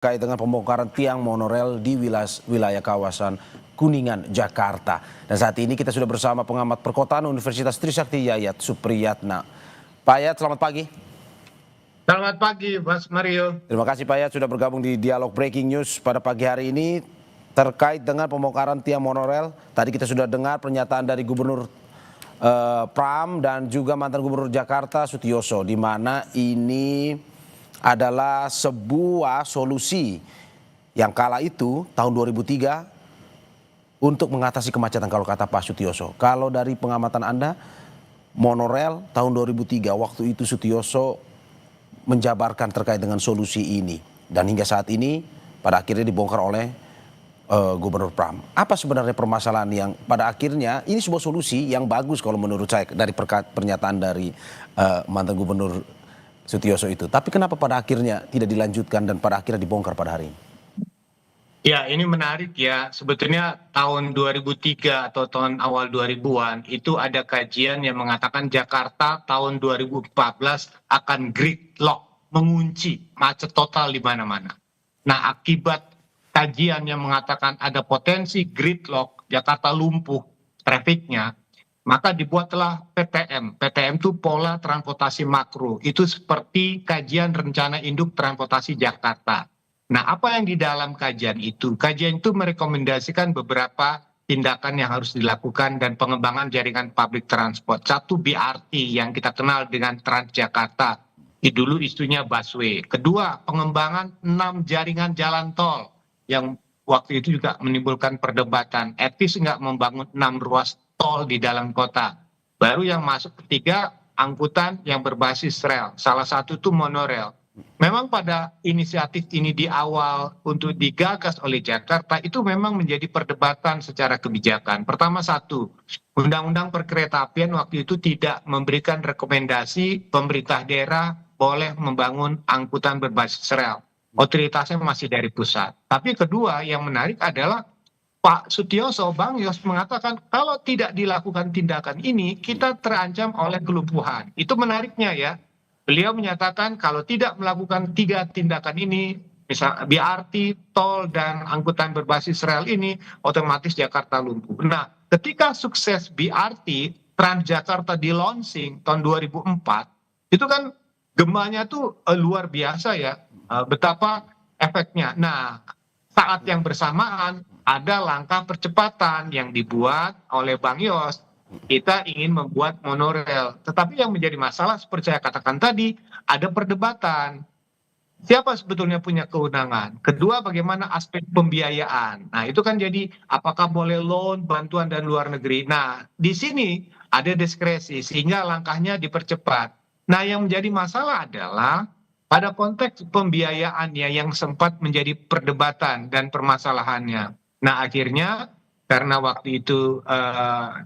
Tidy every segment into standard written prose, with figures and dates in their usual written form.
terkait dengan pembongkaran tiang monorel di wilayah kawasan Kuningan, Jakarta. Dan saat ini kita sudah bersama pengamat perkotaan Universitas Trisakti Yayat Supriyatna. Pak Yayat, selamat pagi. Selamat pagi, Mas Mario. Terima kasih Pak Yayat sudah bergabung di Dialog Breaking News pada pagi hari ini terkait dengan pembongkaran tiang monorel. Tadi kita sudah dengar pernyataan dari Gubernur Pram dan juga mantan Gubernur Jakarta Sutioso, di mana ini adalah sebuah solusi yang kala itu tahun 2003 untuk mengatasi kemacetan kalau kata Pak Sutioso. Kalau dari pengamatan Anda, monorel tahun 2003 waktu itu Sutioso menjabarkan terkait dengan solusi ini. Dan hingga saat ini pada akhirnya dibongkar oleh Gubernur Pram. Apa sebenarnya permasalahan yang pada akhirnya ini sebuah solusi yang bagus kalau menurut saya dari pernyataan dari mantan Gubernur Sutioso itu. Tapi kenapa pada akhirnya tidak dilanjutkan dan pada akhirnya dibongkar pada hari ini? Ya, ini menarik ya. Sebetulnya tahun 2003 atau tahun awal 2000-an itu ada kajian yang mengatakan Jakarta tahun 2014 akan gridlock, mengunci, macet total di mana-mana. Nah, akibat kajian yang mengatakan ada potensi gridlock, Jakarta lumpuh trafiknya, maka dibuatlah PTM. PTM itu pola transportasi makro. Itu seperti kajian rencana induk transportasi Jakarta. Nah, apa yang di dalam kajian itu? Kajian itu merekomendasikan beberapa tindakan yang harus dilakukan dan pengembangan jaringan public transport. Satu, BRT yang kita kenal dengan Transjakarta. Itu dulu isunya busway. Kedua, pengembangan 6 jaringan jalan tol yang waktu itu juga menimbulkan perdebatan. Etis nggak membangun 6 ruas tol di dalam kota. Baru yang masuk ketiga, angkutan yang berbasis rel. Salah satu itu monorel. Memang pada inisiatif ini di awal untuk digagas oleh Jakarta itu memang menjadi perdebatan secara kebijakan. Pertama satu, Undang-Undang Perkeretaapian waktu itu tidak memberikan rekomendasi pemerintah daerah boleh membangun angkutan berbasis rel. Otoritasnya masih dari pusat. Tapi kedua yang menarik adalah Pak Sutioso, Bang Yos mengatakan kalau tidak dilakukan tindakan ini kita terancam oleh kelumpuhan. Itu menariknya ya. Beliau menyatakan kalau tidak melakukan 3 tindakan ini, misal BRT, tol dan angkutan berbasis rel ini, otomatis Jakarta lumpuh. Nah, ketika sukses BRT, Transjakarta di launching tahun 2004, itu kan gemanya tuh luar biasa ya, betapa efeknya. Nah, saat yang bersamaan ada langkah percepatan yang dibuat oleh Bang Yos. Kita ingin membuat monorel. Tetapi yang menjadi masalah seperti saya katakan tadi, ada perdebatan. Siapa sebetulnya punya kewenangan? Kedua, bagaimana aspek pembiayaan? Nah, itu kan jadi apakah boleh loan, bantuan dan luar negeri. Nah, di sini ada diskresi sehingga langkahnya dipercepat. Nah, yang menjadi masalah adalah pada konteks pembiayaannya yang sempat menjadi perdebatan dan permasalahannya. Nah, akhirnya karena waktu itu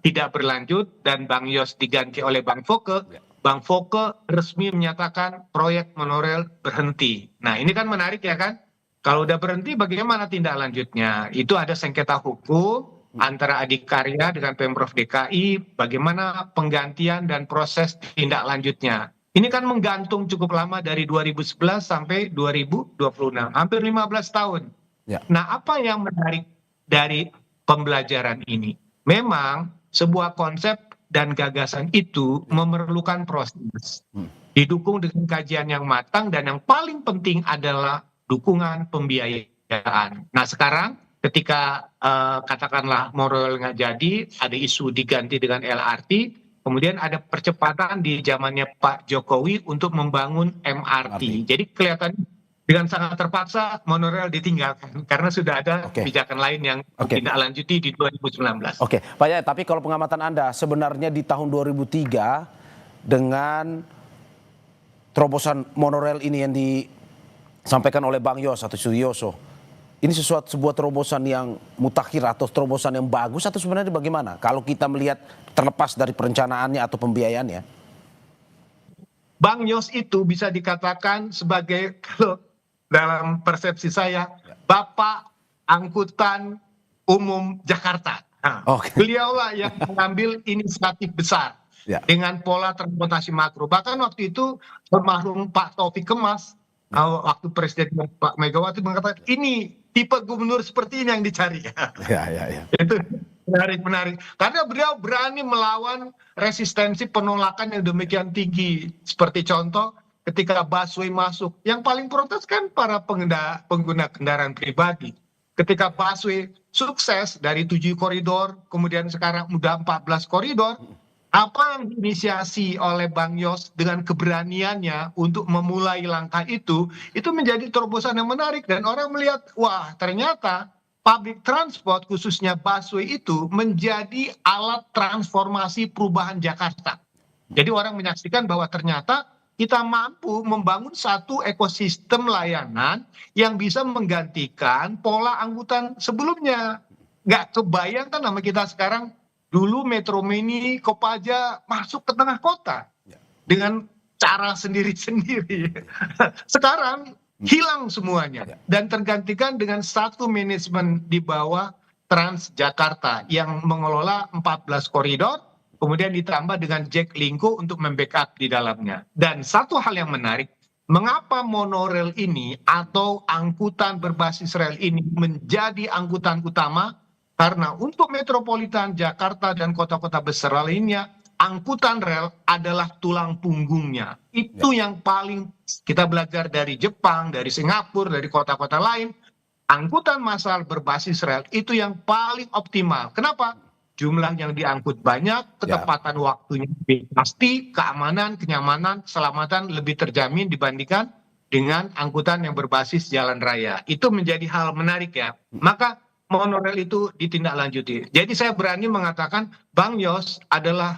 tidak berlanjut dan Bang Yos diganti oleh Bang Foke resmi menyatakan proyek monorel berhenti. Nah, ini kan menarik ya kan? Kalau udah berhenti bagaimana tindak lanjutnya? Itu ada sengketa hukum antara Adikarya dengan Pemprov DKI, bagaimana penggantian dan proses tindak lanjutnya. Ini kan menggantung cukup lama dari 2011 sampai 2026, hampir 15 tahun. Ya. Nah, apa yang menarik dari pembelajaran ini? Memang sebuah konsep dan gagasan itu memerlukan proses, didukung dengan kajian yang matang dan yang paling penting adalah dukungan pembiayaan. Nah, sekarang ketika katakanlah moral nggak jadi, ada isu diganti dengan LRT, kemudian ada percepatan di zamannya Pak Jokowi untuk membangun MRT. Jadi kelihatan dengan sangat terpaksa monorel ditinggalkan karena sudah ada kebijakan lain yang ditindaklanjuti di 2019. Oke, Pak Yayat, tapi kalau pengamatan Anda sebenarnya di tahun 2003 dengan terobosan monorel ini yang disampaikan oleh Bang Yos atau Sutioso, ini sebuah terobosan yang mutakhir atau terobosan yang bagus atau sebenarnya bagaimana? Kalau kita melihat terlepas dari perencanaannya atau pembiayaannya. Bang Yos itu bisa dikatakan sebagai, kalau dalam persepsi saya, Bapak Angkutan Umum Jakarta. Nah, beliaulah yang mengambil inisiatif besar dengan pola transportasi makro. Bahkan waktu itu almarhum Pak Taufik Kemas waktu Presiden Pak Megawati mengatakan ini tipe gubernur seperti ini yang dicari. Ya. Itu menarik. Karena beliau berani melawan resistensi penolakan yang demikian tinggi. Seperti contoh ketika busway masuk, yang paling protes kan para pengguna kendaraan pribadi. Ketika busway sukses dari 7 koridor, kemudian sekarang udah 14 koridor, apa yang diinisiasi oleh Bang Yos dengan keberaniannya untuk memulai langkah itu menjadi terobosan yang menarik dan orang melihat, wah ternyata public transport khususnya busway itu menjadi alat transformasi perubahan Jakarta. Jadi orang menyaksikan bahwa ternyata kita mampu membangun satu ekosistem layanan yang bisa menggantikan pola angkutan sebelumnya. Nggak kebayang kan nama kita sekarang. Dulu Metro Mini, Kopaja masuk ke tengah kota dengan cara sendiri-sendiri. Sekarang hilang semuanya dan tergantikan dengan satu manajemen di bawah Transjakarta yang mengelola 14 koridor, kemudian ditambah dengan Jaklingko untuk membackup di dalamnya. Dan satu hal yang menarik, mengapa monorail ini atau angkutan berbasis rel ini menjadi angkutan utama? Karena untuk metropolitan Jakarta dan kota-kota besar lainnya, angkutan rel adalah tulang punggungnya. Itu yang paling kita belajar dari Jepang, dari Singapura, dari kota-kota lain. Angkutan massal berbasis rel itu yang paling optimal. Kenapa? Jumlah yang diangkut banyak, ketepatan waktunya lebih pasti, keamanan, kenyamanan, keselamatan lebih terjamin dibandingkan dengan angkutan yang berbasis jalan raya. Itu menjadi hal menarik ya. Maka monorail itu ditindaklanjuti. Jadi saya berani mengatakan Bang Yos adalah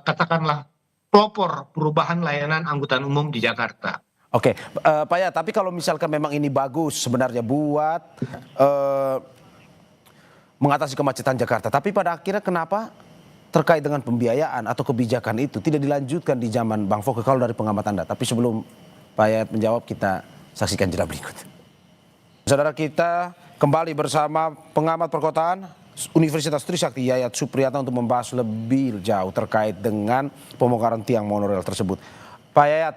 katakanlah pelopor perubahan layanan angkutan umum di Jakarta. Oke, Pak ya, tapi kalau misalkan memang ini bagus sebenarnya buat mengatasi kemacetan Jakarta, tapi pada akhirnya kenapa terkait dengan pembiayaan atau kebijakan itu tidak dilanjutkan di zaman Bang Foke kalau dari pengamatan Anda? Tapi sebelum Pak Yayat menjawab, kita saksikan jeda berikut. Saudara, kita kembali bersama pengamat perkotaan Universitas Trisakti Yayat Supriyatna untuk membahas lebih jauh terkait dengan pembongkaran tiang monorail tersebut. Pak Yayat,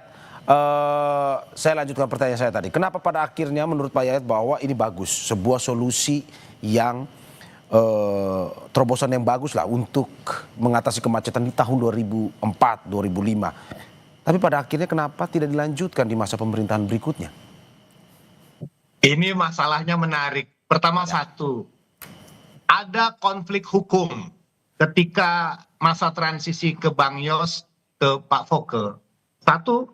saya lanjutkan pertanyaan saya tadi. Kenapa pada akhirnya menurut Pak Yayat bahwa ini bagus, sebuah solusi yang terobosan yang bagus lah untuk mengatasi kemacetan di tahun 2004, 2005. Tapi pada akhirnya kenapa tidak dilanjutkan di masa pemerintahan berikutnya? Ini masalahnya menarik. Pertama satu, ada konflik hukum ketika masa transisi ke Bang Yos ke Pak Foke. Satu,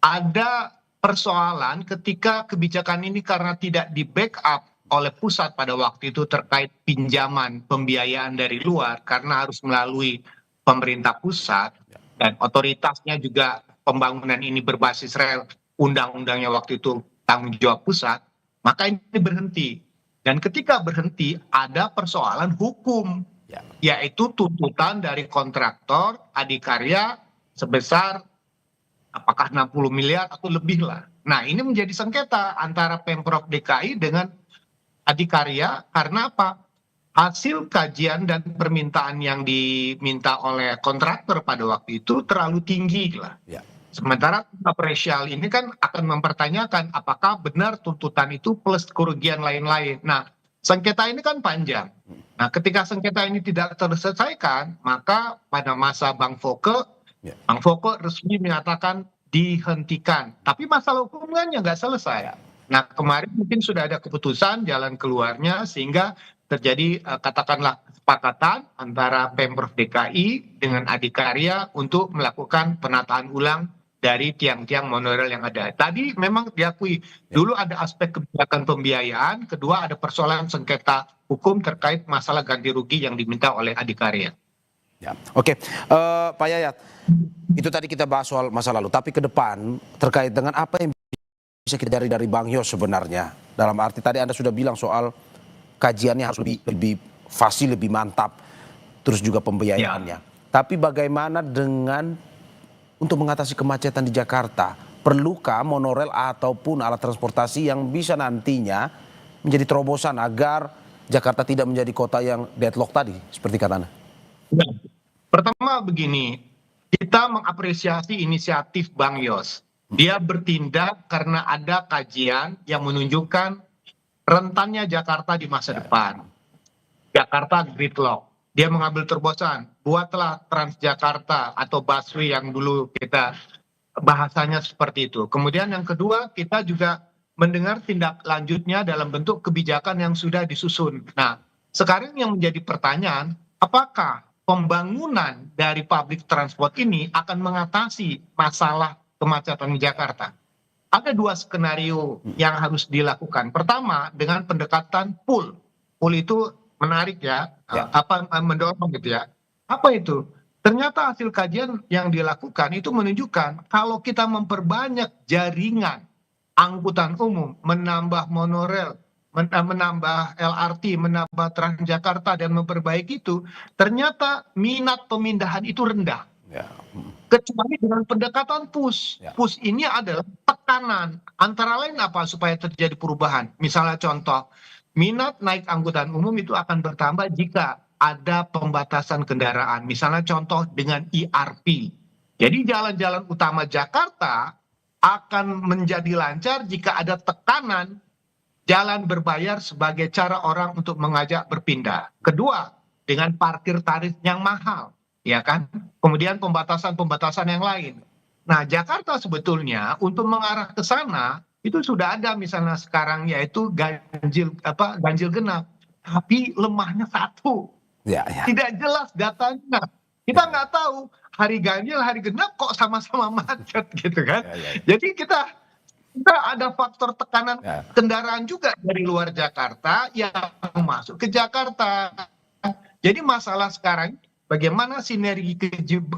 ada persoalan ketika kebijakan ini karena tidak di backup oleh pusat pada waktu itu terkait pinjaman pembiayaan dari luar karena harus melalui pemerintah pusat dan otoritasnya juga pembangunan ini berbasis rel, undang-undangnya waktu itu tanggung jawab pusat, maka ini berhenti. Dan ketika berhenti ada persoalan hukum, yaitu tuntutan dari kontraktor adikarya sebesar apakah 60 miliar atau lebih lah. Nah ini menjadi sengketa antara Pemprov DKI dengan adikarya karena apa? Hasil kajian dan permintaan yang diminta oleh kontraktor pada waktu itu terlalu tinggi lah. Sementara apresial ini kan akan mempertanyakan apakah benar tuntutan itu plus kerugian lain-lain. Nah, sengketa ini kan panjang. Nah, ketika sengketa ini tidak terselesaikan, maka pada masa Bang Foke resmi menyatakan dihentikan. Tapi masalah hukumnya nggak selesai. Nah, kemarin mungkin sudah ada keputusan jalan keluarnya sehingga terjadi katakanlah kesepakatan antara Pemprov DKI dengan adikarya untuk melakukan penataan ulang dari tiang-tiang monorail yang ada. Tadi memang diakui dulu ada aspek kebijakan pembiayaan, kedua ada persoalan sengketa hukum terkait masalah ganti rugi yang diminta oleh adikarya. Oke, Pak Yayat, itu tadi kita bahas soal masa lalu, tapi ke depan terkait dengan apa yang bisa kita dari Bang Yos sebenarnya. Dalam arti tadi Anda sudah bilang soal kajiannya harus lebih fasil, lebih mantap, terus juga pembiayaannya. Tapi bagaimana dengan untuk mengatasi kemacetan di Jakarta? Perlukah monorail ataupun alat transportasi yang bisa nantinya menjadi terobosan agar Jakarta tidak menjadi kota yang deadlock tadi, seperti kata Anda? Pertama begini, kita mengapresiasi inisiatif Bang Yos. Dia bertindak karena ada kajian yang menunjukkan rentannya Jakarta di masa depan. Jakarta gridlock. Dia mengambil terobosan, buatlah Transjakarta atau busway yang dulu kita bahasanya seperti itu. Kemudian yang kedua, kita juga mendengar tindak lanjutnya dalam bentuk kebijakan yang sudah disusun. Nah, sekarang yang menjadi pertanyaan, apakah pembangunan dari public transport ini akan mengatasi masalah kemacetan di Jakarta? Ada dua skenario yang harus dilakukan. Pertama, dengan pendekatan pool. Pool itu menarik ya, mendorong gitu ya. Apa itu? Ternyata hasil kajian yang dilakukan itu menunjukkan kalau kita memperbanyak jaringan angkutan umum, menambah monorail, menambah LRT, menambah Transjakarta dan memperbaiki itu, ternyata minat pemindahan itu rendah. Ya. Kecuali dengan pendekatan push. Ya. Push ini adalah tekanan. Antara lain apa supaya terjadi perubahan? Misalnya contoh, minat naik angkutan umum itu akan bertambah jika ada pembatasan kendaraan. Misalnya contoh dengan ERP. Jadi jalan-jalan utama Jakarta akan menjadi lancar jika ada tekanan jalan berbayar sebagai cara orang untuk mengajak berpindah. Kedua, dengan parkir tarif yang mahal, ya kan? Kemudian pembatasan-pembatasan yang lain. Nah, Jakarta sebetulnya untuk mengarah ke sana itu sudah ada misalnya sekarang yaitu ganjil genap, tapi lemahnya satu. Ya, ya. Tidak jelas datanya. Kita nggak tahu hari ganjil, hari genap kok sama-sama macet gitu kan. Jadi kita ada faktor tekanan kendaraan juga dari luar Jakarta yang masuk ke Jakarta. Jadi masalah sekarang bagaimana sinergi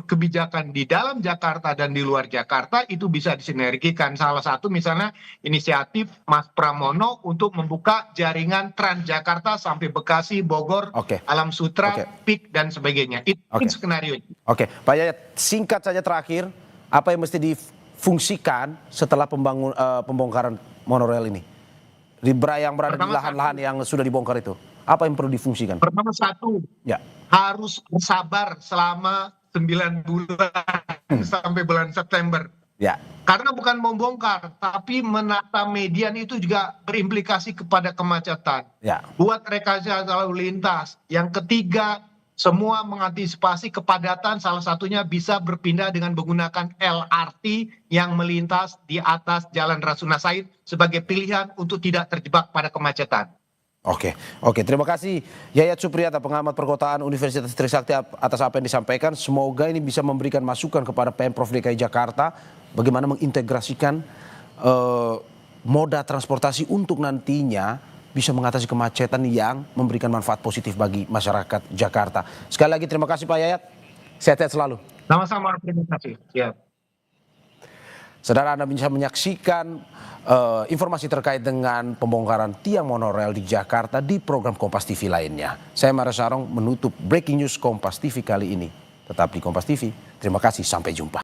kebijakan di dalam Jakarta dan di luar Jakarta itu bisa disinergikan. Salah satu misalnya inisiatif Mas Pramono untuk membuka jaringan Transjakarta sampai Bekasi, Bogor, Alam Sutra, PIK dan sebagainya. Itu skenario. Oke, Pak Yayat, singkat saja terakhir, apa yang mesti difungsikan setelah pembongkaran monorail ini? Yang berada di lahan-lahan yang sudah dibongkar itu, apa yang perlu difungsikan? Pertama satu, harus bersabar selama 9 bulan sampai bulan September. Ya. Karena bukan membongkar, tapi menata median itu juga berimplikasi kepada kemacetan. Ya. Buat rekayasa lalu lintas. Yang ketiga, semua mengantisipasi kepadatan, salah satunya bisa berpindah dengan menggunakan LRT yang melintas di atas Jalan Rasuna Said sebagai pilihan untuk tidak terjebak pada kemacetan. Oke, terima kasih Yayat Supriyata, pengamat perkotaan Universitas Trisakti atas apa yang disampaikan. Semoga ini bisa memberikan masukan kepada Pemprov DKI Jakarta bagaimana mengintegrasikan moda transportasi untuk nantinya bisa mengatasi kemacetan yang memberikan manfaat positif bagi masyarakat Jakarta. Sekali lagi terima kasih Pak Yayat, sehat-sehat selalu. Sama-sama, terima kasih. Ya. Saudara, Anda bisa menyaksikan informasi terkait dengan pembongkaran tiang monorail di Jakarta di program Kompas TV lainnya. Saya Mario Sarong menutup Breaking News Kompas TV kali ini. Tetap di Kompas TV. Terima kasih, sampai jumpa.